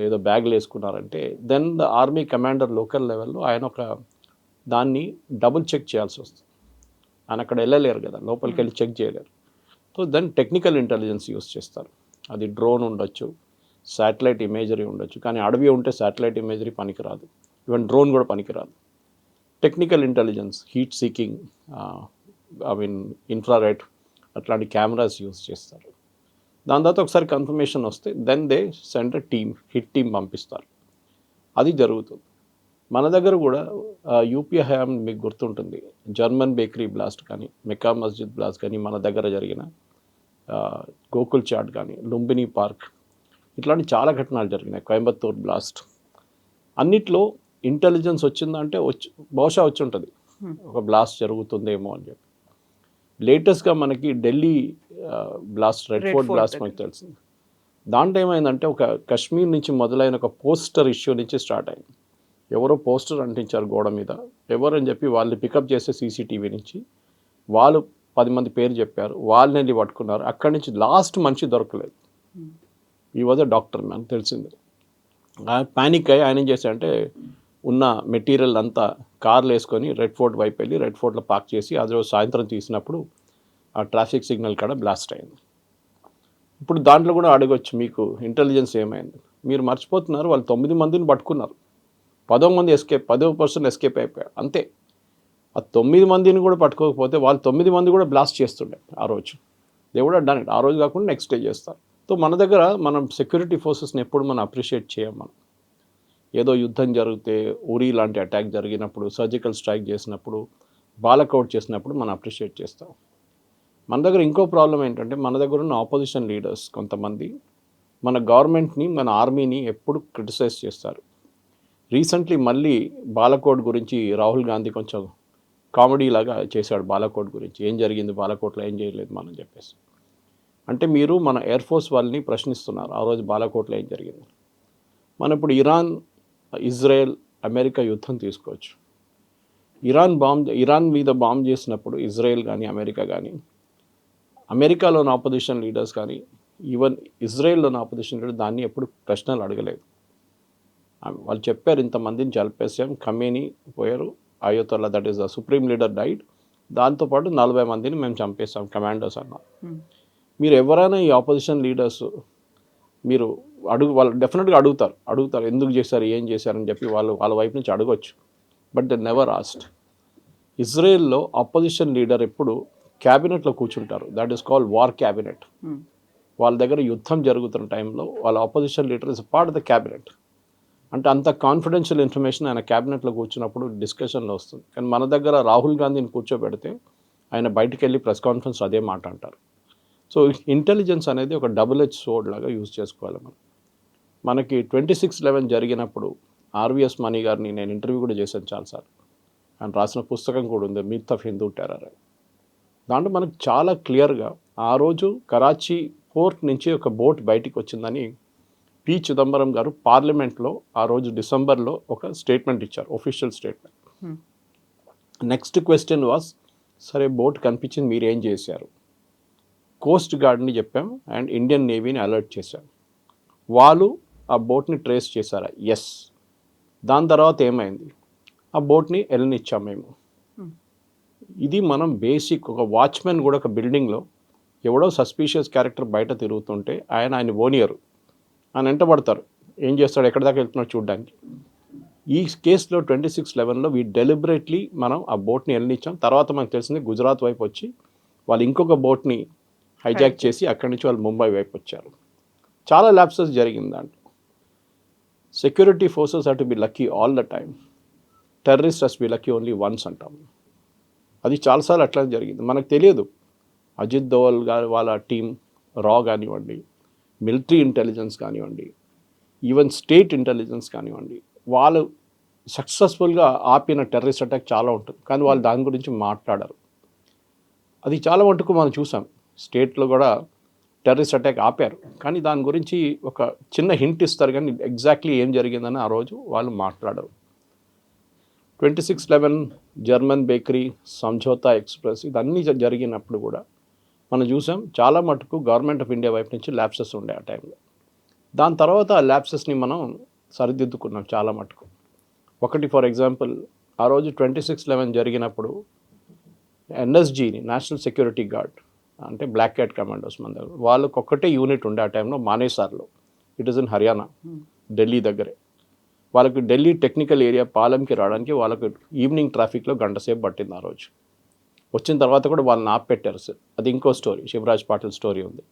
ఏదో బ్యాగులు వేసుకున్నారంటే then the army commander local లెవెల్లో ఆయన ఒక దాన్ని డబుల్ చెక్ చేయాల్సి వస్తుంది. ఆయన అక్కడ వెళ్ళలేరు కదా, లోపలికి వెళ్ళి చెక్ చేయలేరు. So then technical intelligence use చేస్తారు. అది డ్రోన్ ఉండొచ్చు, శాటిలైట్ ఇమేజరీ ఉండొచ్చు, కానీ అడవి ఉంటే శాటిలైట్ ఇమేజరీ పనికిరాదు, ఈవెన్ డ్రోన్ కూడా పనికిరాదు. Technical intelligence, heat seeking, infrared అట్లాంటి కెమెరాస్ యూస్ చేస్తారు. దాని తర్వాత ఒకసారి కన్ఫర్మేషన్ వస్తే then they send hit team పంపిస్తారు. అది జరుగుతుంది. మన దగ్గర కూడా యూపీఏ హయాం మీకు గుర్తుంటుంది, జర్మన్ బేకరీ బ్లాస్ట్ కానీ, మెక్కా మస్జిద్ బ్లాస్ట్ కానీ, మన దగ్గర జరిగిన గోకుల్ చాట్ కానీ, లుంబిని పార్క్, ఇట్లాంటి చాలా ఘటనలు జరిగినాయి, కోయంబత్తూర్ బ్లాస్ట్. అన్నిట్లో ఇంటెలిజెన్స్ వచ్చిందంటే బహుశా వచ్చి ఉంటుంది, ఒక బ్లాస్ట్ జరుగుతుందేమో అని చెప్పి. లేటెస్ట్గా మనకి Delhi blast, red fort blast మనకు తెలిసింది. దాంట్లో ఏమైందంటే ఒక కశ్మీర్ నుంచి మొదలైన ఒక పోస్టర్ ఇష్యూ నుంచి స్టార్ట్ అయింది. ఎవరో పోస్టర్ అంటించారు గోడ మీద, ఎవరని చెప్పి వాళ్ళు పికప్ చేసే సీసీటీవీ నుంచి వాళ్ళు 10 మంది పేరు చెప్పారు, వాళ్ళని వెళ్ళి పట్టుకున్నారు. అక్కడి నుంచి లాస్ట్ మనిషి దొరకలేదు. ఈ వాజ్ అ డాక్టర్ మనకు తెలిసింది. ప్యానిక్ అయ్యి ఆయన ఏం చేశాడంటే ఉన్న మెటీరియల్ అంతా కార్లు వేసుకొని రెడ్ ఫోర్ట్ వైపు వెళ్ళి రెడ్ ఫోర్ట్లో పార్క్ చేసి అది రోజు సాయంత్రం తీసినప్పుడు ఆ ట్రాఫిక్ సిగ్నల్ కాడ బ్లాస్ట్ అయింది. ఇప్పుడు దాంట్లో కూడా అడగొచ్చు, మీకు ఇంటెలిజెన్స్ ఏమైంది? మీరు మర్చిపోతున్నారు, వాళ్ళు 9 మందిని పట్టుకున్నారు, 10% ఎస్కేప్ అయిపోయారు అంతే. ఆ 9 మందిని కూడా పట్టుకోకపోతే వాళ్ళు 9 మంది కూడా బ్లాస్ట్ చేస్తుండే ఆ రోజు. దేవుడు డన్ ఇట్. ఆ రోజు కాకుండా నెక్స్ట్ డే చేస్తారు. సో మన దగ్గర మనం సెక్యూరిటీ ఫోర్సెస్ని ఎప్పుడు మనం అప్రిషియేట్ చేయం. మనం ఏదో యుద్ధం జరిగితే, ఉరి లాంటి అటాక్ జరిగినప్పుడు, సర్జికల్ స్ట్రైక్ చేసినప్పుడు, బాలకౌట్ చేసినప్పుడు మనం అప్రిషియేట్ చేస్తాం. మన దగ్గర ఇంకో ప్రాబ్లం ఏంటంటే, మన దగ్గర ఉన్న ఆపోజిషన్ లీడర్స్ కొంతమంది మన గవర్నమెంట్ని, మన ఆర్మీని ఎప్పుడు క్రిటిసైజ్ చేస్తారు. రీసెంట్లీ మళ్ళీ బాలకోట్ గురించి రాహుల్ గాంధీ కొంచెం కామెడీ లాగా చేశాడు. బాలకోట్ గురించి ఏం జరిగింది, బాలకోట్లో ఏం చేయలేదు మనం చెప్పేసి. అంటే మీరు మన ఎయిర్ ఫోర్స్ వాళ్ళని ప్రశ్నిస్తున్నారు, ఆ రోజు బాలకోట్లో ఏం జరిగింది. మనం ఇప్పుడు ఇజ్రాయెల్ అమెరికా యుద్ధం తీసుకోవచ్చు. ఇరాన్ మీద బాంబ్ చేసినప్పుడు ఇజ్రాయెల్ కానీ అమెరికా కానీ, అమెరికాలోని ఆపోజిషన్ లీడర్స్ కానీ, ఈవెన్ ఇజ్రాయెల్లోని ఆపోజిషన్ లీడర్ దాన్ని ఎప్పుడు ప్రశ్నలు అడగలేదు. వాళ్ళు చెప్పారు, ఇంతమందిని చంపేసాం, ఖమేనీ పోయారు, Ayatollah that is the supreme leader died, దాంతోపాటు 40 మందిని మేము చంపేసాం కమాండోస్ అన్నారు. మీరు ఎవరైనా ఈ ఆపోజిషన్ లీడర్స్ మీరు వాళ్ళు డెఫినెట్గా అడుగుతారు ఎందుకు చేశారు, ఏం చేశారని చెప్పి వాళ్ళ వైపు నుంచి అడగొచ్చు. But they never asked. ఇజ్రాయెల్లో ఆపోజిషన్ లీడర్ ఎప్పుడు క్యాబినెట్లో కూర్చుంటారు, that is called war cabinet. వాళ్ళ దగ్గర యుద్ధం జరుగుతున్న టైంలో వాళ్ళ opposition leader is part of the cabinet. అంటే అంత కాన్ఫిడెన్షియల్ ఇన్ఫర్మేషన్ ఆయన క్యాబినెట్లో కూర్చున్నప్పుడు డిస్కషన్లో వస్తుంది. కానీ మన దగ్గర రాహుల్ గాంధీని కూర్చోబెడితే ఆయన బయటికి వెళ్ళి ప్రెస్ కాన్ఫరెన్స్ అదే మాట అంటారు. సో ఇంటెలిజెన్స్ అనేది ఒక డబుల్ ఎడ్జ్ సోర్డ్ లాగా యూజ్ చేసుకోవాలి. మనకి 26/11 జరిగినప్పుడు ఆర్వీఎస్ మణి గారిని నేను ఇంటర్వ్యూ కూడా చేశాను చాలాసార్లు. ఆయన రాసిన పుస్తకం కూడా ఉంది, మిత్ ఆఫ్ హిందూ టెర్రర్ అని. దాంట్లో మనకు చాలా క్లియర్గా ఆ రోజు కరాచీ పోర్ట్ నుంచి ఒక బోట్ బయటికి వచ్చిందని పి చిదంబరం గారు పార్లమెంట్లో ఆ రోజు డిసెంబర్లో ఒక స్టేట్మెంట్ ఇచ్చారు, official statement. Next question was, సరే బోట్ కనిపించింది, మీరు ఏం చేశారు? కోస్ట్ గార్డ్ని చెప్పాం అండ్ ఇండియన్ నేవీని అలర్ట్ చేశాం. వాళ్ళు ఆ బోట్ని ట్రేస్ చేశారా? ఎస్. దాని తర్వాత ఏమైంది? ఆ బోట్ని వెళ్ళనిచ్చాం మేము. ఇది మనం బేసిక్, ఒక వాచ్మెన్ కూడా ఒక బిల్డింగ్లో ఎవడో సస్పీషియస్ క్యారెక్టర్ బయట తిరుగుతుంటే ఆయన ఓనియరు, ఆయన వెంటబడతారు, ఏం చేస్తాడు, ఎక్కడి దాకా వెళ్తున్నాడు చూడడానికి. ఈ కేసులో 26/11లో డెలిబరేట్లీ మనం ఆ బోట్ని వెళ్ళనిచ్చాం. తర్వాత మనకు తెలిసింది గుజరాత్ వైపు వచ్చి వాళ్ళు ఇంకొక బోట్ని హైజాక్ చేసి అక్కడి నుంచి వాళ్ళు ముంబై వైపు వచ్చారు. చాలా ల్యాప్సెస్ జరిగింది దాంట్లో. Security forces have to be lucky all the time, terrorist has B lucky only once అంటాం. అది చాలాసార్లు అట్లా జరిగింది. మనకు తెలియదు, అజిత్ దోవల్ గారు వాళ్ళ టీం, రా కానివ్వండి, మిలిటరీ ఇంటెలిజెన్స్ కానివ్వండి, ఈవెన్ స్టేట్ ఇంటెలిజెన్స్ కానివ్వండి, వాళ్ళు సక్సెస్ఫుల్గా ఆపిన టెర్రరిస్ట్ అటాక్ చాలా ఉంటుంది, కానీ వాళ్ళు దాని గురించి మాట్లాడరు. అది చాలా మటుకు మనం చూసాం, స్టేట్లో కూడా టెర్రరిస్ట్ అటాక్ ఆపారు, కానీ దాని గురించి ఒక చిన్న హింట్ ఇస్తారు, కానీ ఎగ్జాక్ట్లీ ఏం జరిగిందని ఆ రోజు వాళ్ళు మాట్లాడరు. 26/11 జర్మన్ బేకరీ, సంఝోతా ఎక్స్ప్రెస్, ఇదన్నీ జరిగినప్పుడు కూడా మనం చూసాం చాలా మటుకు గవర్నమెంట్ ఆఫ్ ఇండియా వైపు నుంచి ల్యాప్సెస్ ఉండే ఆ టైంలో. దాని తర్వాత ఆ ల్యాప్సెస్ని మనం సరిదిద్దుకున్నాం చాలా మటుకు. ఒకటి ఫర్ ఎగ్జాంపుల్ ఆ రోజు 26/11 జరిగినప్పుడు ఎన్ఎస్జీని నేషనల్ సెక్యూరిటీ గార్డ్ అంటే బ్లాక్ క్యాట్ కమాండోస్ మన దగ్గర వాళ్ళకి ఒక్కటే యూనిట్ ఉండే ఆ టైంలో మానేసార్లో. It is in Haryana, Delhi దగ్గరే. వాళ్ళకి ఢిల్లీ టెక్నికల్ ఏరియా పాలెంకి రావడానికి వాళ్ళకి ఈవినింగ్ ట్రాఫిక్లో గంట సేపు పట్టింది ఆ రోజు. వచ్చిన తర్వాత కూడా వాళ్ళని ఆపెట్టారు సార్. అది ఇంకో స్టోరీ, శివరాజ్ పాటిల్ స్టోరీ ఉంది.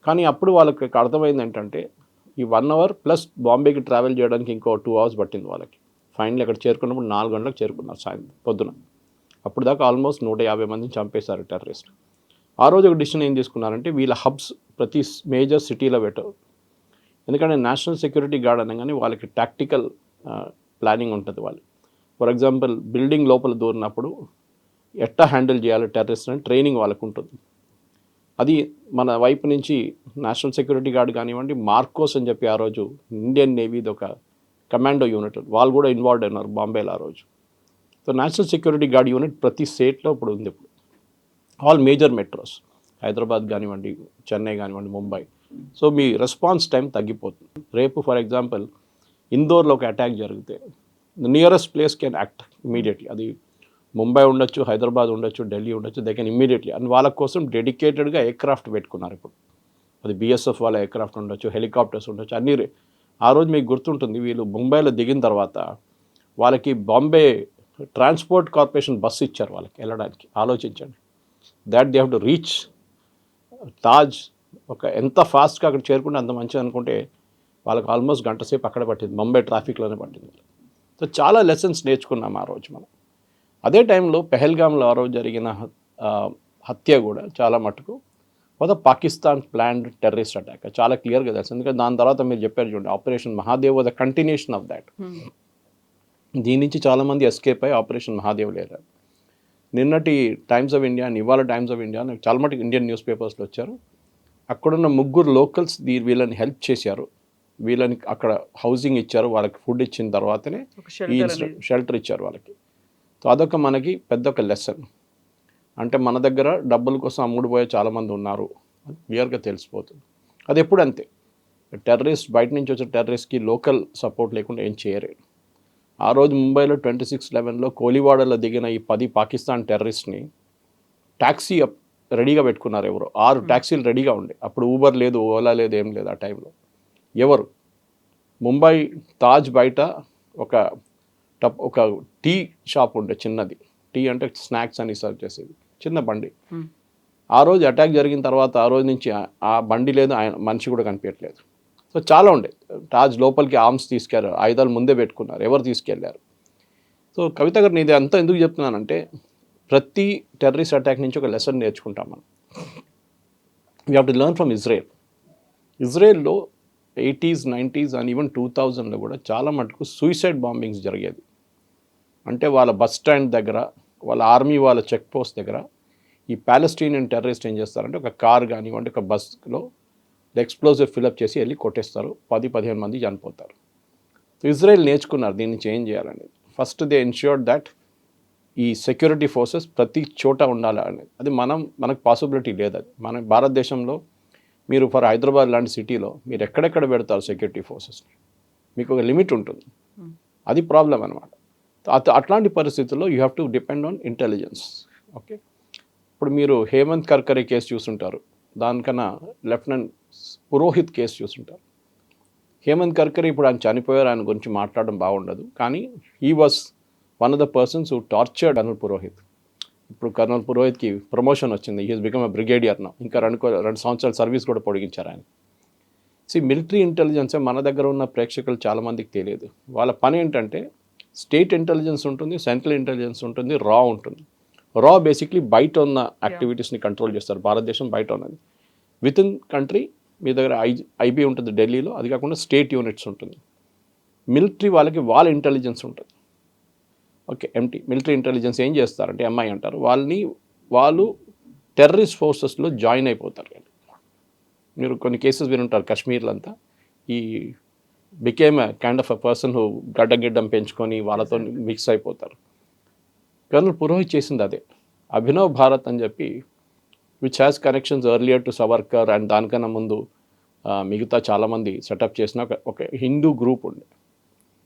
కానీ అప్పుడు వాళ్ళకి అర్థమైంది ఏంటంటే ఈ 1 అవర్ ప్లస్ బాంబేకి ట్రావెల్ చేయడానికి ఇంకో 2 అవర్స్ పట్టింది వాళ్ళకి. ఫైనల్ అక్కడ చేరుకున్నప్పుడు 4 గంటలకు చేరుకున్నారు సాయంత్రం పొద్దున. అప్పుడు దాకా ఆల్మోస్ట్ 150 మందిని చంపేశారు టెర్రరిస్ట్. ఆ రోజు ఒక డిసిషన్ ఏం తీసుకున్నారంటే వీళ్ళ హబ్స్ ప్రతి మేజర్ సిటీలో పెట్టారు. ఎందుకంటే నేషనల్ సెక్యూరిటీ గార్డ్ అనగానే వాళ్ళకి టాక్టికల్ ప్లానింగ్ ఉంటుంది. వాళ్ళు ఫర్ ఎగ్జాంపుల్ బిల్డింగ్ లోపల దూరినప్పుడు ఎట్లా హ్యాండిల్ చేయాలి టెర్రరిస్ట్ అని ట్రైనింగ్ వాళ్ళకు ఉంటుంది. అది మన వైపు నుంచి నేషనల్ సెక్యూరిటీ గార్డ్ కానివ్వండి, మార్కోస్ అని చెప్పి ఆ రోజు ఇండియన్ నేవీది ఒక కమాండో యూనిట్ వాళ్ళు కూడా ఇన్వాల్వ్ అయినారు బాంబేలో ఆ రోజు. So national security gourd unit ప్రతి స్టేట్లో ఇప్పుడు ఉంది. ఇప్పుడు ఆల్ మేజర్ మెట్రోస్, హైదరాబాద్ కానివ్వండి, చెన్నై కానివ్వండి, ముంబై. సో మీ రెస్పాన్స్ టైం తగ్గిపోతుంది. రేపు ఫర్ ఎగ్జాంపుల్ ఇందోర్లో ఒక అటాక్ జరిగితే nearest place can act immediately. అది ముంబై ఉండొచ్చు, హైదరాబాద్ ఉండొచ్చు, ఢిల్లీ ఉండొచ్చు, దే కెన్ ఇమీడియట్లీ. అండ్ వాళ్ళ కోసం డెడికేటెడ్గా ఎయిర్క్రాఫ్ట్ పెట్టుకున్నారు ఇప్పుడు. అది బిఎస్ఎఫ్ వాళ్ళ ఎయిర్క్రాఫ్ట్ ఉండొచ్చు, హెలికాప్టర్స్ ఉండొచ్చు, అన్నీ. ఆ రోజు మీకు గుర్తుంటుంది వీళ్ళు ముంబైలో దిగిన తర్వాత వాళ్ళకి బాంబే ట్రాన్స్పోర్ట్ కార్పొరేషన్ బస్సు ఇచ్చారు వాళ్ళకి వెళ్ళడానికి. ఆలోచించండి, that they have to reach Taj. ఒక ఎంత ఫాస్ట్గా అక్కడ చేరుకుంటే అంత మంచిది అనుకుంటే వాళ్ళకి ఆల్మోస్ట్ గంట సేపు అక్కడ పట్టింది, ముంబై ట్రాఫిక్లోనే పట్టింది. సో చాలా లెసన్స్ నేర్చుకున్నాం ఆ రోజు మనం. అదే టైంలో పెహల్గామ్లో ఆ రోజు జరిగిన హత్య కూడా చాలా మటుకు ఒక పాకిస్తాన్ ప్లాన్డ్ టెర్రరిస్ట్ అటాక్. చాలా క్లియర్గా తెలుసు. ఎందుకంటే దాని తర్వాత మీరు చెప్పారు చూడండి, operation Mahadev was the continuation of that. దీని నుంచి చాలామంది ఎస్కేప్ అయ్యి ఆపరేషన్ మహాదేవ్ లేరు. నిన్నటి టైమ్స్ ఆఫ్ ఇండియా, ఇవాళ టైమ్స్ ఆఫ్ ఇండియా చాలా మటుకు ఇండియన్ న్యూస్ పేపర్స్లో వచ్చారు. అక్కడున్న 3 లోకల్స్ వీళ్ళని హెల్ప్ చేశారు. వీళ్ళని అక్కడ హౌసింగ్ ఇచ్చారు, వాళ్ళకి ఫుడ్ ఇచ్చిన తర్వాతనే ఈ షెల్టర్ ఇచ్చారు వాళ్ళకి. సో అదొక మనకి పెద్ద ఒక లెసన్. అంటే మన దగ్గర డబ్బుల కోసం అమ్ముడుపోయే చాలామంది ఉన్నారు అని క్లియర్గా తెలిసిపోతుంది. అది ఎప్పుడు అంతే, టెర్రరిస్ట్ బయట నుంచి వచ్చే టెర్రరిస్ట్కి లోకల్ సపోర్ట్ లేకుండా ఏం చేయలేరు. ఆ రోజు ముంబైలో 26/11లో కోలివాడలో దిగిన ఈ 10 పాకిస్తాన్ టెర్రరిస్ట్ని ట్యాక్సీ రెడీగా పెట్టుకున్నారు ఎవరు. 6 ట్యాక్సీలు రెడీగా ఉండే. అప్పుడు ఊబర్ లేదు, ఓలా లేదు, ఏం లేదు ఆ టైంలో. ఎవరు ముంబై తాజ్ బయట ఒక టీ షాప్ ఉండే, చిన్నది. టీ అంటే స్నాక్స్ అని సర్వ్ చేసేది, చిన్న బండి. ఆ రోజు అటాక్ జరిగిన తర్వాత ఆ రోజు నుంచి ఆ బండి లేదు, ఆయన మనిషి కూడా కనిపించట్లేదు. సో చాలా ఉండే. తాజ్ లోపలికి ఆర్మ్స్ తీసుకెళ్లారు, ఆయుధాలు ముందే పెట్టుకున్నారు. ఎవరు తీసుకెళ్లారు? సో కవిత గారు నేను అంతా ఎందుకు చెప్తున్నానంటే ప్రతి టెర్రరిస్ట్ అటాక్ నుంచి ఒక లెసన్ నేర్చుకుంటాం మనం. We have to learn from Israel. ఇజ్రాయెల్లో 80s, 90s అండ్ ఈవెన్ 2000లో కూడా చాలా మటుకు సూసైడ్ బాంబింగ్స్ జరిగేది. అంటే వాళ్ళ బస్ స్టాండ్ దగ్గర, వాళ్ళ ఆర్మీ వాళ్ళ చెక్ పోస్ట్ దగ్గర ఈ పాలెస్టీనియన్ టెర్రరిస్ట్ ఏం చేస్తారంటే ఒక కార్ కానివ్వండి, ఒక బస్లో ఎక్స్ప్లోజివ్ ఫిలప్ చేసి వెళ్ళి కొట్టేస్తారు. 10-15 మంది చనిపోతారు. సో ఇజ్రాయెల్ నేర్చుకున్నారు దీన్ని చేంజ్ చేయాలనేది. ఫస్ట్ దే ఎన్ష్యూర్డ్ దట్ ఈ సెక్యూరిటీ ఫోర్సెస్ ప్రతి చోట ఉండాలి అనేది. అది మనకు పాసిబిలిటీ లేదు. అది మన భారతదేశంలో మీరు ఫర్ హైదరాబాద్ లాంటి సిటీలో మీరు ఎక్కడెక్కడ పెడతారు సెక్యూరిటీ ఫోర్సెస్ని? మీకు ఒక లిమిట్ ఉంటుంది. అది ప్రాబ్లం అనమాట. అట్లాంటి పరిస్థితుల్లో you have to depend on intelligence. Okay, ఇప్పుడు మీరు హేమంత్ కర్కరే కేసు చూసుంటారు, దానికన్నా లెఫ్టినెంట్ పురోహిత్ కేసు చూసుంటారు. హేమంత్ కర్కరే ఇప్పుడు ఆయన చనిపోయారు, ఆయన గురించి మాట్లాడడం బాగుండదు. కానీ he was one of the persons who tortured colonel Purohit. ఇప్పుడు కర్నల్ పురోహిత్కి ప్రమోషన్ వచ్చింది, he has become a brigadier now. ఇంకా 2 సంవత్సరాల సర్వీస్ కూడా పొడిగించారు ఆయన. మిలిటరీ ఇంటెలిజెన్సే మన దగ్గర ఉన్న ప్రేక్షకులు చాలామందికి తెలియదు. వాళ్ళ పని ఏంటంటే స్టేట్ ఇంటెలిజెన్స్ ఉంటుంది, సెంట్రల్ ఇంటెలిజెన్స్ ఉంటుంది, రా ఉంటుంది. రా బేసిక్లీ బయట ఉన్న యాక్టివిటీస్ని కంట్రోల్ చేస్తారు. భారతదేశం బయట ఉన్నది. విత్ ఇన్ కంట్రీ మీ దగ్గర ఐబీ ఉంటుంది ఢిల్లీలో, అది కాకుండా స్టేట్ యూనిట్స్ ఉంటుంది. మిలిటరీ వాళ్ళకి వాళ్ళ ఇంటెలిజెన్స్ ఉంటుంది. ఓకే, ఎంటీ మిలిటరీ ఇంటెలిజెన్స్ ఏం చేస్తారంటే ఎంఐ అంటారు. వాళ్ళు టెర్రరిస్ట్ ఫోర్సెస్లో జాయిన్ అయిపోతారు. మీరు కొన్ని కేసెస్ వినుంటారు, కాశ్మీర్లో అంతా he became kind of a person who గడ్డం పెంచుకొని వాళ్ళతో మిక్స్ అయిపోతారు. కర్నల్ పురోహిత్ చేసింది అదే. అభినవ్ భారత్ అని చెప్పి which has connections earlier to Savarkar and దానికన్నా ముందు మిగతా చాలామంది సెటప్ చేసిన ఒక హిందూ గ్రూప్ ఉండే,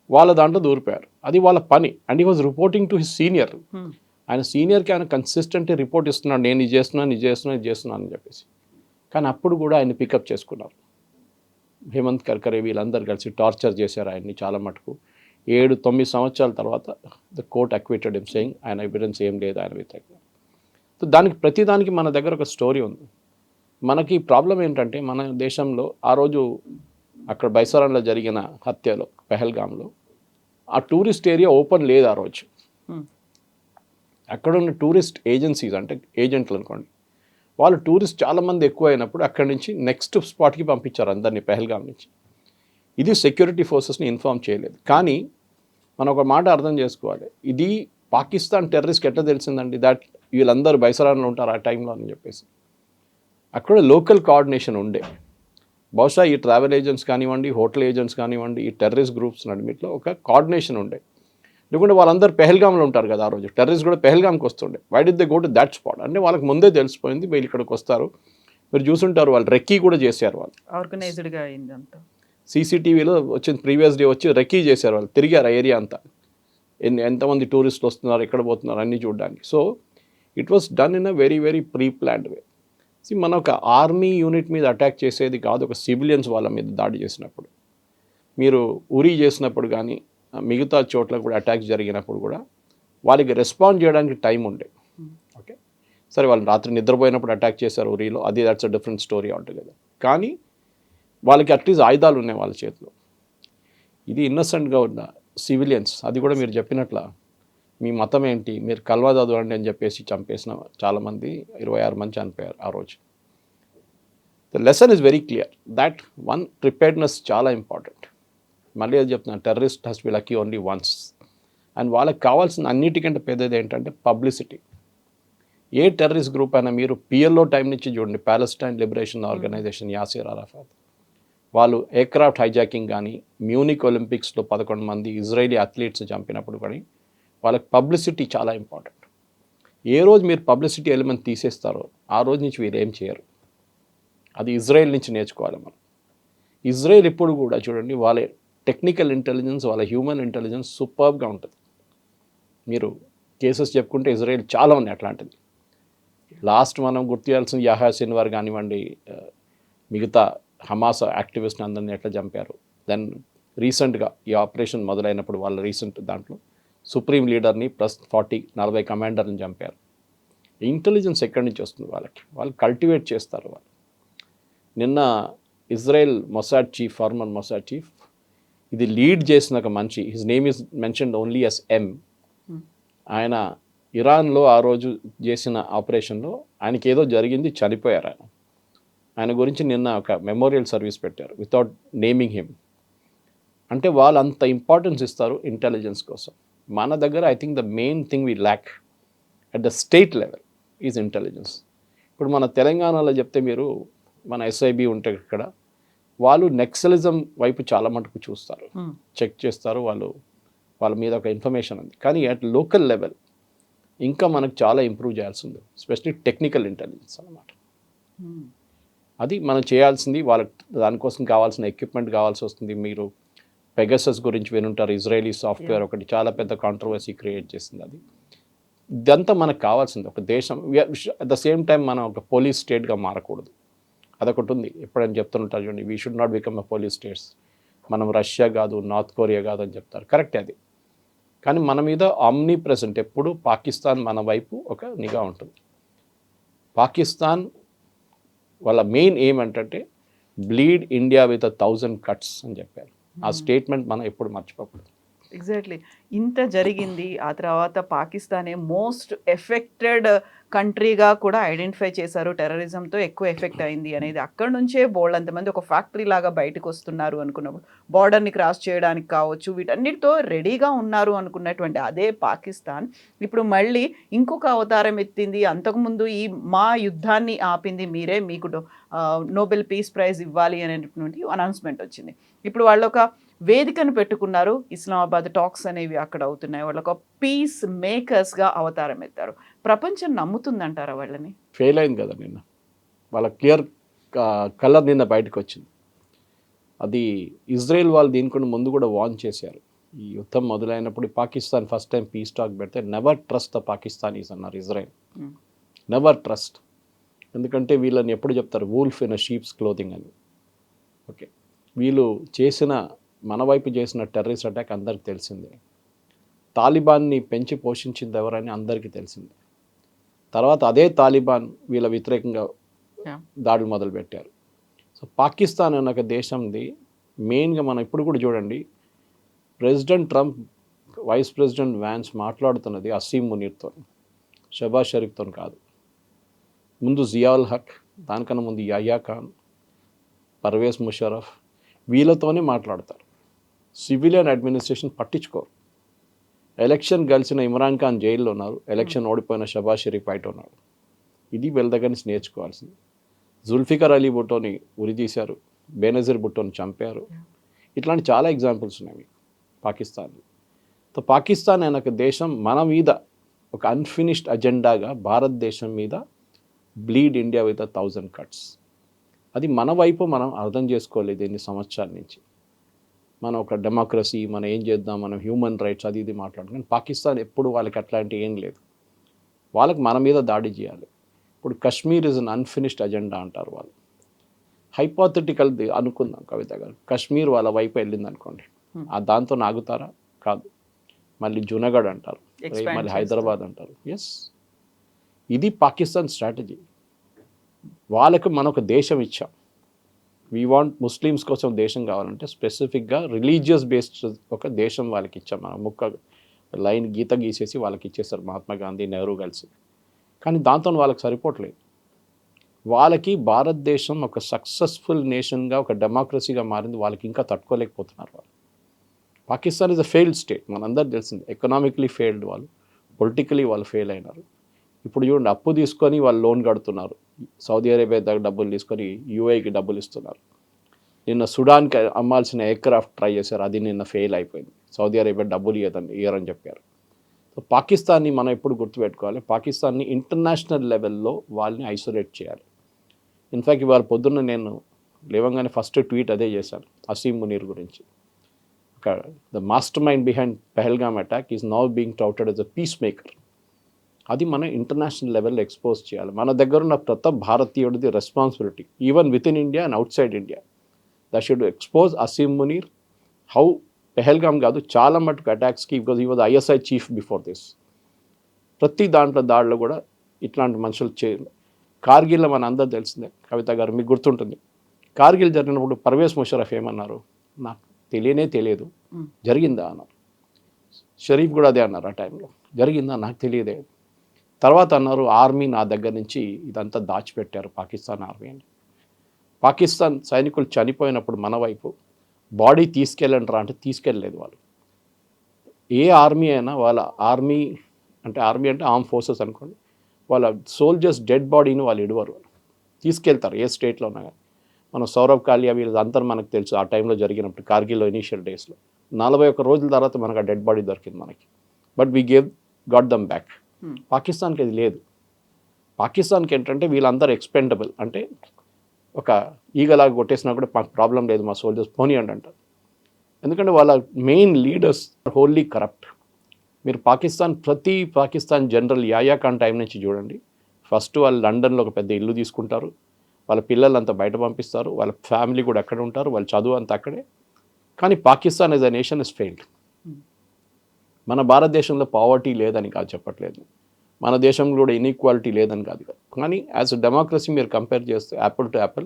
వాళ్ళ దాంట్లో దూరిపోయారు. అది వాళ్ళ పని. And he was reporting to his senior. ఆయన సీనియర్కి ఆయన కన్సిస్టెంట్గా రిపోర్ట్ ఇస్తున్నాడు, నేను ఇది చేస్తున్నాను అని చెప్పేసి. కానీ అప్పుడు కూడా ఆయన పికప్ చేసుకున్నారు. హేమంత్ కర్కరే వీళ్ళందరూ కలిసి టార్చర్ చేశారు ఆయన్ని చాలా మటుకు. 7-9 సంవత్సరాల తర్వాత the court acquitted him saying ఆయన ఎవిడెన్స్ ఏం లేదు ఆయన వ్యతిరేకంగా. సో దానికి ప్రతిదానికి మన దగ్గర ఒక స్టోరీ ఉంది. మనకి ప్రాబ్లం ఏంటంటే మన దేశంలో ఆ రోజు అక్కడ బైసారాన్లో జరిగిన హత్యలో పెహల్గాంలో ఆ టూరిస్ట్ ఏరియా ఓపెన్ లేదు ఆ రోజు. అక్కడ ఉన్న టూరిస్ట్ ఏజెన్సీస్ అంటే ఏజెంట్లు అనుకోండి, వాళ్ళు టూరిస్ట్ చాలామంది ఎక్కువ అయినప్పుడు అక్కడి నుంచి నెక్స్ట్ స్పాట్కి పంపించారు అందరినీ పెహల్గాం నుంచి. ఇది సెక్యూరిటీ ఫోర్సెస్ని ఇన్ఫార్మ్ చేయలేదు. కానీ మనం ఒక మాట అర్థం చేసుకోవాలి, ఇది పాకిస్తాన్ టెర్రరిస్ట్కి ఎట్లా తెలిసిందండి దట్ వీళ్ళందరూ బైసరాన్లో ఉంటారు ఆ టైంలో అని చెప్పేసి. అక్కడ లోకల్ కోఆర్డినేషన్ ఉండే. బహుశా ఈ ట్రావెల్ ఏజెంట్స్ కానివ్వండి, హోటల్ ఏజెంట్స్ కానివ్వండి, ఈ టెర్రరిస్ట్ గ్రూప్స్ నడిమిట్లో ఒక కోఆర్డినేషన్ ఉండే. ఎందుకంటే వాళ్ళందరూ పెహల్గాంలో ఉంటారు కదా ఆ రోజు, టెర్రరిస్ట్ కూడా పెహల్గాంకి వస్తుండే. Why did they go to that spot అంటే వాళ్ళకి ముందే తెలిసిపోయింది వీళ్ళు ఇక్కడికి వస్తారు. మీరు చూసుంటారు వాళ్ళు రెక్కీ కూడా చేశారు, వాళ్ళు ఆర్గనైజ్డ్గా అయింది అంతా. సీసీటీవీలో వచ్చింది, ప్రీవియస్ డే వచ్చి రెక్కీ చేశారు, వాళ్ళు తిరిగారు ఆ ఏరియా అంతా, ఎంతమంది టూరిస్టులు వస్తున్నారు, ఎక్కడ పోతున్నారు అన్నీ చూడడానికి. So it was done in a very very pre planned way. మన ఒక ఆర్మీ యూనిట్ మీద అటాక్ చేసేది కాదు, ఒక సివిలియన్స్ వాళ్ళ మీద దాడి చేసినప్పుడు. మీరు ఉరీ చేసినప్పుడు కానీ మిగతా చోట్ల కూడా అటాక్స్ జరిగినప్పుడు కూడా వాళ్ళకి రెస్పాండ్ చేయడానికి టైం ఉండే. ఓకే, సరే వాళ్ళు రాత్రి నిద్రపోయినప్పుడు అటాక్ చేశారు ఉరీలో, అది that's a different story altogether. కానీ వాళ్ళకి అట్లీస్ట్ ఆయుధాలు ఉన్నాయి వాళ్ళ చేతిలో. ఇది ఇన్నసెంట్గా ఉన్న సివిలియన్స్, అది కూడా మీరు చెప్పినట్ల మీ మతం ఏంటి, మీరు కల్వా చదవండి అని చెప్పేసి చంపేసిన చాలామంది 26 మంది చనిపోయారు ఆ రోజు. The lesson is very clear that one preparedness చాలా ఇంపార్టెంట్. మళ్ళీ అది చెప్తున్నాను, terrorist has B lucky only once. And వాళ్ళకి కావాల్సిన అన్నిటికంటే పెద్దది ఏంటంటే పబ్లిసిటీ. ఏ టెర్రరిస్ట్ గ్రూప్ అయినా మీరు పిఎల్ఓ టైం నుంచి చూడండి, Palestine Liberation Organization, Yasser Arafat, వాళ్ళు ఎయిర్క్రాఫ్ట్ హైజాకింగ్ కానీ, మ్యూనిక్ ఒలింపిక్స్లో 11 మంది ఇజ్రాయిలీ అథ్లీట్స్ చంపినప్పుడు కానీ వాళ్ళకి పబ్లిసిటీ చాలా ఇంపార్టెంట్. ఏ రోజు మీరు పబ్లిసిటీ ఎలిమెంట్ తీసేస్తారో ఆ రోజు నుంచి వీరు ఏం చేయరు. అది ఇజ్రాయెల్ నుంచి నేర్చుకోవాలి మనం. ఇజ్రాయెల్ ఇప్పుడు కూడా చూడండి, వాళ్ళ టెక్నికల్ ఇంటెలిజెన్స్, వాళ్ళ హ్యూమన్ ఇంటెలిజెన్స్ సూపర్గా ఉంటుంది. మీరు కేసెస్ చెప్పుకుంటే ఇజ్రాయెల్ చాలా ఉన్నాయి అట్లాంటిది. లాస్ట్ మనం గుర్తు చేయాల్సిన యహ్యా సిన్వార్ కానివ్వండి, మిగతా హమాస్ యాక్టివిస్ట్ అందరినీ ఎట్లా చంపారు. దెన్ రీసెంట్గా ఈ ఆపరేషన్ మొదలైనప్పుడు వాళ్ళ రీసెంట్ దాంట్లో సుప్రీం లీడర్ని ప్లస్ 40-40 కమాండర్ని చంపారు. ఇంటెలిజెన్స్ ఎక్కడి నుంచి వస్తుంది వాళ్ళకి, వాళ్ళు కల్టివేట్ చేస్తారు వాళ్ళు. నిన్న Israel Mossad chief, farmer Mossad chief, ఇది లీడ్ చేసిన ఒక మనిషి, his name is mentioned only S M. ఆయన ఇరాన్లో ఆ రోజు చేసిన ఆపరేషన్లో ఆయనకి ఏదో జరిగింది, చనిపోయారు ఆయన. ఆయన గురించి నిన్న ఒక మెమోరియల్ సర్వీస్ పెట్టారు వితౌట్ నేమింగ్ హిమ్. అంటే వాళ్ళు అంత ఇంపార్టెన్స్ ఇస్తారు ఇంటెలిజెన్స్ కోసం. మన దగ్గర I think the main thing we lakh at the state level is intelligence. ఇప్పుడు మన తెలంగాణలో చెప్తే మీరు మన ఎస్ఐబి ఉంటే ఇక్కడ వాళ్ళు నెక్సలిజం వైపు చాలా మటుకు చూస్తారు, చెక్ చేస్తారు, వాళ్ళ మీద ఒక ఇన్ఫర్మేషన్ ఉంది. కానీ అట్ లోకల్ లెవెల్ ఇంకా మనకు చాలా ఇంప్రూవ్ చేయాల్సి ఉంది, ఎస్పెషలీ టెక్నికల్ ఇంటెలిజెన్స్ అన్నమాట. అది మనం చేయాల్సింది. వాళ్ళకి దానికోసం కావాల్సిన ఎక్విప్మెంట్ కావాల్సి వస్తుంది. మీరు పెగసస్ గురించి వినుంటారు, ఇజ్రాయలీ సాఫ్ట్వేర్ ఒకటి చాలా పెద్ద కాంట్రవర్సీ క్రియేట్ చేసింది. అది ఇదంతా మనకు కావాల్సింది. ఒక దేశం అట్ ద సేమ్ టైం మనం ఒక పోలీస్ స్టేట్గా మారకూడదు, అదొకటి ఉంది. ఎప్పుడైనా చెప్తుంటారు చూడండి, we should not become a police states. మనం రష్యా కాదు, నార్త్ కొరియా కాదు అని చెప్తారు, కరెక్టే అది. కానీ మన మీద ఆమ్నీ ప్రెసెంట్ ఎప్పుడు పాకిస్తాన్ మన వైపు ఒక నిఘా ఉంటుంది. పాకిస్తాన్ వాళ్ళ మెయిన్ ఎయిమ్ ఏంటంటే బ్లీడ్ ఇండియా విత్ 1000 cuts అని చెప్పారు. ఆ స్టేట్మెంట్ మనం ఎప్పుడు మర్చిపోకూడదు. ఎగ్జాక్ట్లీ. ఇంత జరిగింది, ఆ తర్వాత పాకిస్తానే మోస్ట్ ఎఫెక్టెడ్ కంట్రీగా కూడా ఐడెంటిఫై చేశారు, టెర్రరిజంతో ఎక్కువ ఎఫెక్ట్ అయింది అనేది. అక్కడ నుంచే బోల్డ్ అంతమంది ఒక ఫ్యాక్టరీ లాగా బయటకు వస్తున్నారు అనుకున్నప్పుడు, బార్డర్ని క్రాస్ చేయడానికి కావచ్చు, వీటన్నిటితో రెడీగా ఉన్నారు అనుకున్నటువంటి అదే పాకిస్తాన్ ఇప్పుడు మళ్ళీ ఇంకొక అవతారం ఎత్తింది. అంతకుముందు ఈ మా యుద్ధాన్ని ఆపింది మీరే, మీకు నోబెల్ పీస్ ప్రైజ్ ఇవ్వాలి అనేటువంటి అనౌన్స్మెంట్ వచ్చింది. ఇప్పుడు వాళ్ళు ఒక వేదికను పెట్టుకున్నారు, ఇస్లామాబాద్ టాక్స్ అనేవి అక్కడ అవుతున్నాయి. వాళ్ళు ఒక పీస్ మేకర్స్గా అవతారం ఎత్తారు. ప్రపంచం నమ్ముతుందంటారా వాళ్ళని? ఫెయిల్ అయింది కదా నిన్న, వాళ్ళ క్లియర్ కలర్ నిన్న బయటకు వచ్చింది. అది ఇజ్రాయెల్ వాళ్ళు దీనికన్నా ముందు కూడా వార్న్ చేశారు. ఈ యుద్ధం మొదలైనప్పుడు Pakistan first time peace talk పెడితే నెవర్ ట్రస్ట్ ద పాకిస్తానీస్ అన్నారు ఇజ్రాయెల్. Never trust. ఎందుకంటే వీళ్ళని ఎప్పుడు చెప్తారు wolf in a sheep's clothing అని. ఓకే, వీళ్ళు చేసిన మన వైపు చేసిన టెర్రరిస్ట్ అటాక్ అందరికి తెలిసిందే. తాలిబాన్ని పెంచి పోషించింది ఎవరని అందరికీ తెలిసిందే. తర్వాత అదే తాలిబాన్ వీళ్ళ వ్యతిరేకంగా దాడులు మొదలుపెట్టారు. సో పాకిస్తాన్ అనే ఒక దేశంది మెయిన్గా మనం ఇప్పుడు కూడా చూడండి, president Trump vice president Vance మాట్లాడుతున్నది అసీం మునీర్తో, షబాజ్ షరీఫ్తో కాదు. ముందు జియాउल హక్, దానికన్నా ముందు యహ్యా ఖాన్, పర్వేజ్ ముషర్రఫ్, వీళ్ళతోనే మాట్లాడతారు. సివిలియన్ అడ్మినిస్ట్రేషన్ పట్టించుకోరు. ఎలక్షన్ గెలిచిన ఇమ్రాన్ ఖాన్ జైల్లో ఉన్నారు, ఎలక్షన్ ఓడిపోయిన షబాజ్ షరీఫ్ బయట ఉన్నాడు. ఇది వీళ్ళ దగ్గర నుంచి నేర్చుకోవాల్సింది. జుల్ఫికర్ అలీ భుట్టోని ఉరితీశారు, బేనజీర్ భుట్టోని చంపారు. ఇట్లాంటి చాలా ఎగ్జాంపుల్స్ ఉన్నాయి మీకు పాకిస్తాన్లో. సో పాకిస్తాన్ అనే ఒక దేశం మన మీద ఒక అన్ఫినిష్డ్ అజెండాగా భారతదేశం మీద బ్లీడ్ ఇండియా విత్ 1000 cuts. అది మన వైపు మనం అర్థం చేసుకోలేదు ఎన్ని సంవత్సరాల నుంచి. మనం ఒక డెమోక్రసీ, మనం ఏం చేద్దాం, మనం హ్యూమన్ రైట్స్ అది ఇది మాట్లాడుకుని, పాకిస్తాన్ ఎప్పుడు వాళ్ళకి అట్లాంటి ఏం లేదు. వాళ్ళకి మన మీద దాడి చేయాలి. ఇప్పుడు Kashmir is an unfinished agenda అంటారు వాళ్ళు. హైపోథెటికల్ అనుకుందాం కవిత గారు, కశ్మీర్ వాళ్ళ వైపు వెళ్ళింది అనుకోండి, దాంతో ఆగుతారా? కాదు. మళ్ళీ జునగఢ్ అంటారు, మళ్ళీ హైదరాబాద్ అంటారు. ఎస్, ఇది పాకిస్తాన్ స్ట్రాటజీ. వాళ్ళకు మనం ఒక దేశం ఇచ్చాం. వీ వాంట్ ముస్లిమ్స్ కోసం దేశం కావాలంటే స్పెసిఫిక్గా రిలీజియస్ బేస్డ్ ఒక దేశం వాళ్ళకి ఇచ్చాం. మనం ముక్క లైన్ గీత గీసేసి వాళ్ళకి ఇచ్చేస్తారు మహాత్మా గాంధీ, నెహ్రూ కలిసి. కానీ దాంతో వాళ్ళకి సరిపోవట్లేదు. వాళ్ళకి భారతదేశం ఒక సక్సెస్ఫుల్ నేషన్గా, ఒక డెమోక్రసీగా మారింది, వాళ్ళకి ఇంకా తట్టుకోలేకపోతున్నారు వాళ్ళు. Pakistan is a failed state, మనందరూ తెలిసింది. ఎకనామికలీ ఫెయిల్డ్ వాళ్ళు, పొలిటికలీ వాళ్ళు ఫెయిల్ అయినారు. ఇప్పుడు చూడండి, అప్పు తీసుకొని వాళ్ళు లోన్ కడుతున్నారు. సౌదీ అరేబియా దగ్గర డబ్బులు తీసుకొని యూఏకి డబ్బులు ఇస్తున్నారు. నిన్న సుడాన్కి అమ్మాల్సిన ఎయిర్క్రాఫ్ట్ ట్రై చేశారు, అది నిన్న ఫెయిల్ అయిపోయింది. సౌదీ అరేబియా డబ్బులు ఇవ్వరని చెప్పారు. సో పాకిస్తాన్ని మనం ఎప్పుడు గుర్తుపెట్టుకోవాలి, పాకిస్తాన్ని ఇంటర్నేషనల్ లెవెల్లో వాళ్ళని ఐసోలేట్ చేయాలి. ఇన్ఫ్యాక్ట్ ఇవాళ పొద్దున్న నేను లేవంగానే ఫస్ట్ ట్వీట్ అదే చేశాను అసీం మునీర్ గురించి. The mastermind behind Pahalgam attack is now being touted as a peacemaker. అది మనం ఇంటర్నేషనల్ లెవెల్లో ఎక్స్పోజ్ చేయాలి. మన దగ్గర ఉన్న ప్రతి భారతీయుడిది responsibility, even within India and outside India. That should expose Asim Munir how Pahalgam కాదు, చాలా మటుకు అటాక్స్కి, because he was ISI chief before this. ప్రతి దాడిలో కూడా ఇట్లాంటి మనుషులు కార్గిల్లో మన అందరూ తెలిసిందే కవిత గారు, మీకు గుర్తుంటుంది. కార్గిల్ జరిగినప్పుడు పర్వేజ్ ముషర్రఫ్ ఏమన్నారు, నాకు తెలియదు, జరిగిందా అన్నారు. షరీఫ్ కూడా అదే అన్నారు ఆ టైంలో, జరిగిందా నాకు తెలియదే. తర్వాత అన్నారు ఆర్మీ నా దగ్గర నుంచి ఇదంతా దాచిపెట్టారు పాకిస్తాన్ ఆర్మీ అని. పాకిస్తాన్ సైనికులు చనిపోయినప్పుడు మన వైపు బాడీ తీసుకెళ్ళండి రా అంటే తీసుకెళ్ళలేదు వాళ్ళు. ఏ ఆర్మీ అయినా వాళ్ళ ఆర్మీ అంటే ఆర్మ్ ఫోర్సెస్ అనుకోండి, వాళ్ళ సోల్జర్స్ డెడ్ బాడీని వాళ్ళు ఇడవరు, తీసుకెళ్తారు ఏ స్టేట్లో ఉన్నా కానీ. మనం సౌరవ్ కాలియా వీళ్ళంతా మనకు తెలుసు ఆ టైంలో జరిగినప్పుడు కార్గిల్లో ఇనీషియల్ డేస్లో 41 రోజుల తర్వాత మనకు ఆ డెడ్ బాడీ దొరికింది మనకి. But we got dum back. పాకిస్తాన్కి అది లేదు. పాకిస్తాన్కి ఏంటంటే వీళ్ళందరూ ఎక్స్పెండబుల్, అంటే ఒక ఈగలాగా కొట్టేసినా కూడా మాకు ప్రాబ్లం లేదు, మా సోల్జర్స్ పోనీయండి అంటారు. ఎందుకంటే వాళ్ళ మెయిన్ లీడర్స్ హోల్లీ కరప్ట్. మీరు పాకిస్తాన్ జనరల్ యహ్యా ఖాన్ టైం నుంచి చూడండి, ఫస్ట్ వాళ్ళు లండన్లో ఒక పెద్ద ఇల్లు తీసుకుంటారు, వాళ్ళ పిల్లలంతా బయట పంపిస్తారు, వాళ్ళ ఫ్యామిలీ కూడా అక్కడే ఉంటారు, వాళ్ళ చదువు అంతా అక్కడే. కానీ Pakistan as a nation is failed. మన భారతదేశంలో పావర్టీ లేదని కాదు చెప్పట్లేదు, మన దేశంలో కూడా ఇన్ఈక్వాలిటీ లేదని కాదు. కానీ యాజ్ అ డెమోక్రసీ మీరు కంపేర్ చేస్తే యాపిల్ టు యాపిల్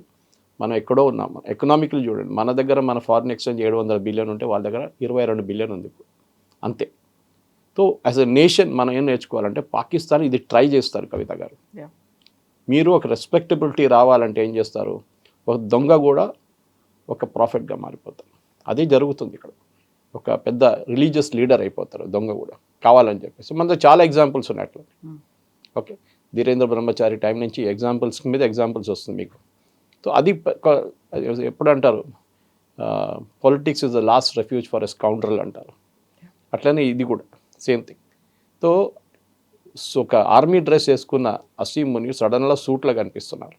మనం ఎక్కడో ఉన్నాం. ఎకనామికల్ చూడండి, మన దగ్గర మన ఫారిన్ ఎక్స్చేంజ్ 700 బిలియన్ ఉంటే వాళ్ళ దగ్గర 22 బిలియన్ ఉంది ఇప్పుడు, అంతే. సో యాజ్ అ నేషన్ మనం ఏం నేర్చుకోవాలంటే, పాకిస్తాన్ ఇది ట్రై చేస్తారు కవిత గారు. మీరు ఒక రెస్పెక్టబిలిటీ రావాలంటే ఏం చేస్తారు, ఒక దొంగ కూడా ఒక ప్రాఫిట్గా మారిపోతారు. అదే జరుగుతుంది ఇక్కడ. ఒక పెద్ద రిలీజియస్ లీడర్ అయిపోతారు దొంగ కూడా కావాలని చెప్పేసి. మనతో చాలా ఎగ్జాంపుల్స్ ఉన్నాయి అట్లా. ఓకే, ధీరేంద్ర బ్రహ్మచారి టైం నుంచి ఎగ్జాంపుల్స్ మీద ఎగ్జాంపుల్స్ వస్తుంది మీకు. సో అది ఎప్పుడు అంటారు, politics is the last refuge for a scoundrel అంటారు. అట్లనే ఇది కూడా సేమ్ థింగ్. సో ఒక ఆర్మీ డ్రెస్ వేసుకున్న అసీం మునీర్ సడన్గా సూట్లో కనిపిస్తున్నారు.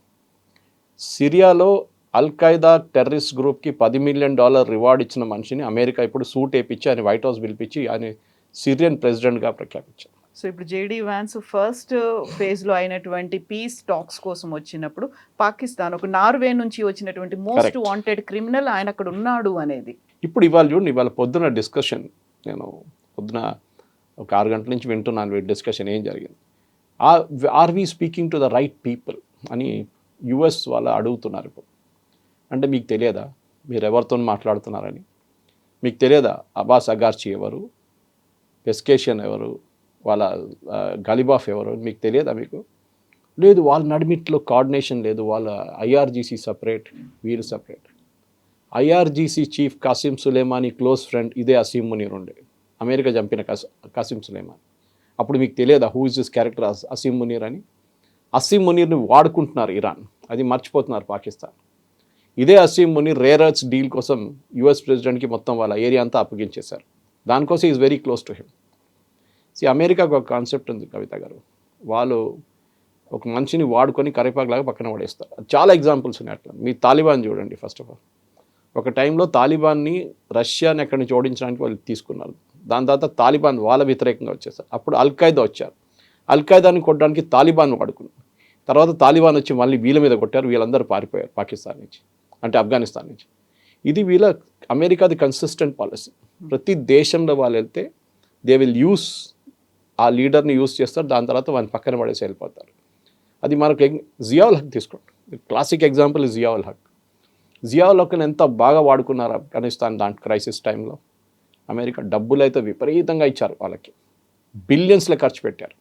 సిరియాలో అల్-ఖైదా టెర్రరిస్ట్ గ్రూప్కి $10 మిలియన్ రివార్డ్ ఇచ్చిన మనిషిని అమెరికా ఇప్పుడు సూట్ వేయించి ఆయన వైట్ హౌస్ పిలిపించి ఆయన సిరియన్ ప్రెసిడెంట్గా ప్రఖ్యాపించారు. సో ఇప్పుడు జేడీ వ్యాన్స్ ఫస్ట్ ఫేజ్లో అయినటువంటి పీస్ టాక్స్ కోసం వచ్చినప్పుడు పాకిస్తాన్ ఒక నార్వే నుంచి వచ్చినటువంటి మోస్ట్ Correct. వాంటెడ్ క్రిమినల్ ఆయన అక్కడ ఉన్నాడు అనేది. ఇప్పుడు ఇవాళ చూడండి, ఇవాళ పొద్దున డిస్కషన్, నేను పొద్దున ఒక 6 గంటల నుంచి వింటున్నాను డిస్కషన్ ఏం జరిగింది. Are we speaking to the right people అని యుఎస్ వాళ్ళు అడుగుతున్నారు ఇప్పుడు. అంటే మీకు తెలియదా మీరు ఎవరితో మాట్లాడుతున్నారని? మీకు తెలియదా అబ్బాస్ అగార్చి ఎవరు, పెస్కేషియన్ ఎవరు, వాళ్ళ గలిబాఫ్ ఎవరు మీకు తెలియదా? మీకు లేదు, వాళ్ళ నడిమిట్లో కోఆర్డినేషన్ లేదు, వాళ్ళ ఐఆర్జీసీ సపరేట్, వీరు separate. IRGC chief Qasem Soleimani close friend ఇదే అసీం మునీర్ ఉండే, అమెరికా చంపిన కాసిం సులేమానీ. అప్పుడు మీకు తెలియదా who is this character Asim Munir అని? అసీం మునీర్ని వాడుకుంటున్నారు ఇరాన్, అది మర్చిపోతున్నారు పాకిస్తాన్. ఇదే Asim Munir rare earths deal కోసం యుఎస్ ప్రెసిడెంట్కి మొత్తం వాళ్ళ ఏరియా అంతా అప్పగించేశారు. దానికోసం is very close to him. అమెరికాకు ఒక కాన్సెప్ట్ ఉంది కవిత గారు, వాళ్ళు ఒక మనిషిని వాడుకొని కరివేపాకులాగా పక్కన పడేస్తారు. చాలా ఎగ్జాంపుల్స్ ఉన్నాయి అట్లా. మీ తాలిబాన్ చూడండి. ఫస్ట్ ఆఫ్ ఆల్ ఒక టైంలో తాలిబాన్ని రష్యాని ఎక్కడి నుంచి ఓడించడానికి వాళ్ళు తీసుకున్నారు. దాని తర్వాత తాలిబాన్ వాళ్ళ వ్యతిరేకంగా వచ్చేసారు. అప్పుడు అల్-ఖైదా వచ్చారు, అల్-ఖైదాని కొట్టడానికి తాలిబాన్ వాడుకున్నారు. తర్వాత తాలిబాన్ వచ్చి మళ్ళీ వీళ్ళ మీద కొట్టారు, వీళ్ళందరూ పారిపోయారు పాకిస్తాన్ నుంచి, అంటే ఆఫ్ఘనిస్తాన్ నుంచి. ఇది వీళ్ళ అమెరికాది కన్సిస్టెంట్ పాలసీ. ప్రతి దేశంలో వాళ్ళు వెళ్తే దే విల్ యూస్ ఆ లీడర్ని యూస్ చేస్తారు, దాని తర్వాత వాళ్ళని పక్కన పడేసి వెళ్ళిపోతారు. అది మనకు జియావుల్ హక్ తీసుకోండి, క్లాసిక్ ఎగ్జాంపుల్ జియావుల్ హక్. జియావుల్ హక్ని ఎంత బాగా వాడుకున్నారు ఆఫ్ఘనిస్తాన్ దాంట్ క్రైసిస్ టైంలో. అమెరికా డబ్బులు అయితే విపరీతంగా ఇచ్చారు వాళ్ళకి, బిలియన్స్లో ఖర్చు పెట్టారు.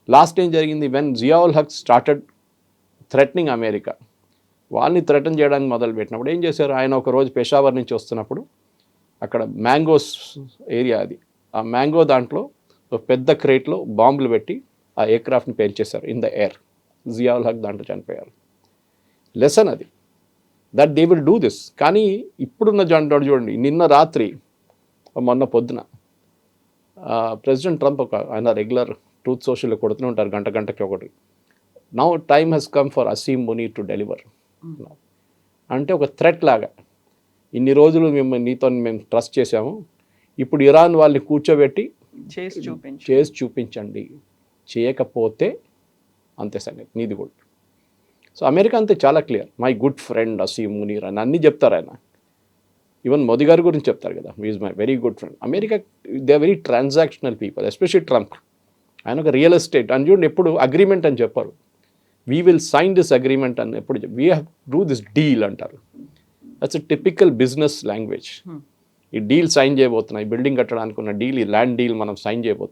లాస్ట్ ఏం జరిగింది, when Ziaul Haq started threatening America, వాళ్ళని థ్రెటన్ చేయడానికి మొదలుపెట్టినప్పుడు ఏం చేశారు, ఆయన ఒక రోజు పెషావర్ నుంచి వస్తున్నప్పుడు అక్కడ మ్యాంగోస్ ఏరియా, అది ఆ మ్యాంగో దాంట్లో ఒక పెద్ద క్రేట్లో బాంబులు పెట్టి ఆ ఎయిర్క్రాఫ్ట్ని పేల్చేశారు in the air. Ziaul Haq దాంట్లో చనిపోయారు. లెసన్ అది, that they will do this. కానీ ఇప్పుడున్న చూడండి, నిన్న రాత్రి మొన్న పొద్దున ప్రెసిడెంట్ ట్రంప్ ఆయన రెగ్యులర్ ట్రూత్ సోషల్లో కొడుతూనే ఉంటారు గంటకి ఒకటి. Now time he's come for Asim Munir to deliver. అంటే ఒక థ్రెట్ లాగా, ఇన్ని రోజులు నీతో మేము ట్రస్ట్ చేసాము, ఇప్పుడు ఇరాన్ వాళ్ళని కూర్చోబెట్టి చేసి చూపించండి, చేయకపోతే అంతే సంగతి నీది కూడా. సో అమెరికా అంతే చాలా clear, my good friend Asim Munir అని అన్నీ చెప్తారు ఆయన. ఈవెన్ మోదీ గారి గురించి చెప్తారు కదా, is my very good friend. America they are very transactional people, especially Trump. ఆయన ఒక రియల్ ఎస్టేట్ అని చూడండి, ఎప్పుడు అగ్రిమెంట్ అని చెప్పారు. We will sign this agreement అని ఎప్పుడు, we have do this deal అంటారు. That's a typical business language. ఈ డీల్ సైన్ చేయబోతున్నాయి, బిల్డింగ్ కట్టడానికి ఉన్న డీల్, ఈ ల్యాండ్ డీల్ మనం సైన్ చేయబోతున్నాం.